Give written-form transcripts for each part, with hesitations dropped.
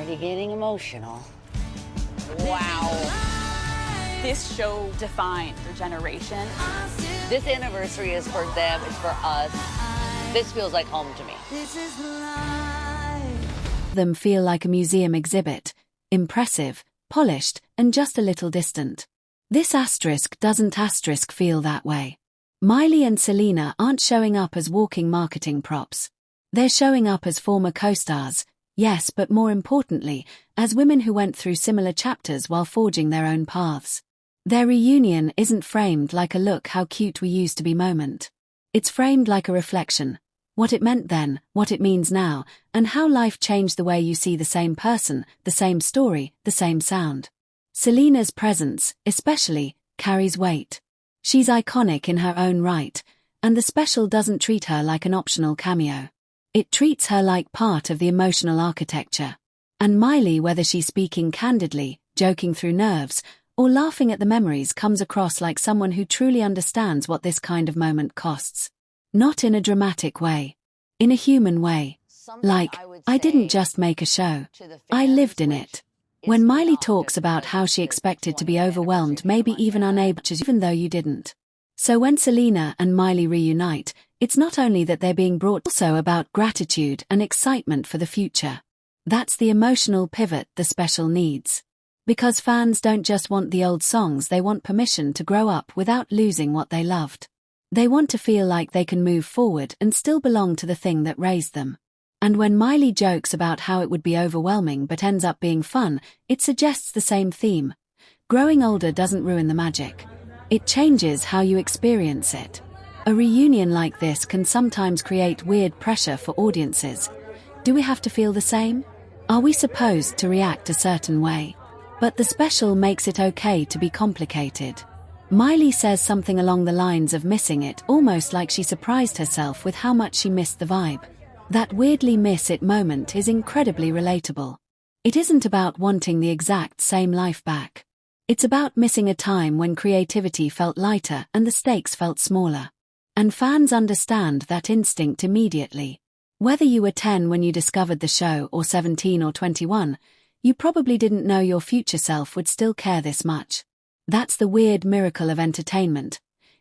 already getting emotional. Wow. This show defined their generation. This anniversary is for them, it's for us. This feels like home to me. Them feel like a museum exhibit, impressive, polished, and just a little distant. This asterisk doesn't feel that way. Miley and Selena aren't showing up as walking marketing props. They're showing up as former co-stars, yes, but more importantly, as women who went through similar chapters while forging their own paths. Their reunion isn't framed like a "look how cute we used to be" moment. It's framed like a reflection. What it meant then, what it means now, and how life changed the way you see the same person, the same story, the same sound. Selena's presence, especially, carries weight. She's iconic in her own right, and the special doesn't treat her like an optional cameo. It treats her like part of the emotional architecture. And Miley, whether she's speaking candidly, joking through nerves, or laughing at the memories, comes across like someone who truly understands what this kind of moment costs. Not in a dramatic way. In a human way. Like, I didn't just make a show. I lived in it. When Miley talks about how she expected to be overwhelmed, maybe even unable to, even though you didn't. So when Selena and Miley reunite, it's not only that they're being brought, also about gratitude and excitement for the future. That's the emotional pivot the special needs. Because fans don't just want the old songs, they want permission to grow up without losing what they loved. They want to feel like they can move forward and still belong to the thing that raised them. And when Miley jokes about how it would be overwhelming but ends up being fun, it suggests the same theme. Growing older doesn't ruin the magic. It changes how you experience it. A reunion like this can sometimes create weird pressure for audiences. Do we have to feel the same? Are we supposed to react a certain way? But the special makes it okay to be complicated. Miley says something along the lines of missing it, almost like she surprised herself with how much she missed the vibe. That weirdly miss it moment is incredibly relatable. It isn't about wanting the exact same life back. It's about missing a time when creativity felt lighter and the stakes felt smaller. And fans understand that instinct immediately. Whether you were 10 when you discovered the show or 17 or 21, you probably didn't know your future self would still care this much. That's the weird miracle of entertainment.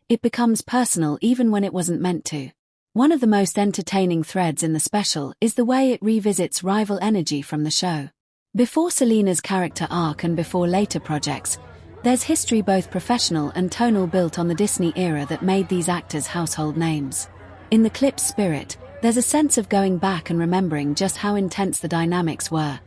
It becomes personal even when it wasn't meant to. One of the most entertaining threads in the special is the way it revisits rival energy from the show. Before Selena's character arc and before later projects, there's history both professional and tonal built on the Disney era that made these actors household names. In the clip's spirit, there's a sense of going back and remembering just how intense the dynamics were.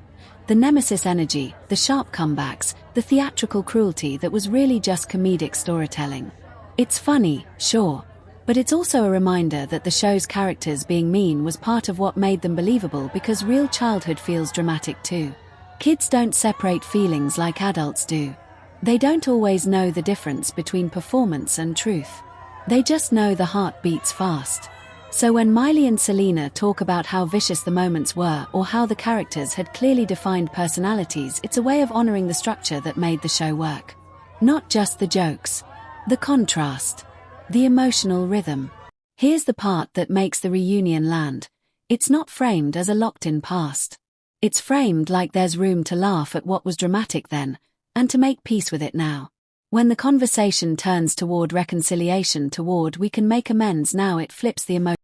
The nemesis energy, the sharp comebacks, the theatrical cruelty that was really just comedic storytelling. It's funny, sure, but it's also a reminder that the show's characters being mean was part of what made them believable, because real childhood feels dramatic too. Kids don't separate feelings like adults do. They don't always know the difference between performance and truth. They just know the heart beats fast. So when Miley and Selena talk about how vicious the moments were or how the characters had clearly defined personalities, it's a way of honoring the structure that made the show work. Not just the jokes. The contrast. The emotional rhythm. Here's the part that makes the reunion land. It's not framed as a locked-in past. It's framed like there's room to laugh at what was dramatic then, and to make peace with it now. When the conversation turns toward reconciliation, toward we can make amends now, it flips the emotion.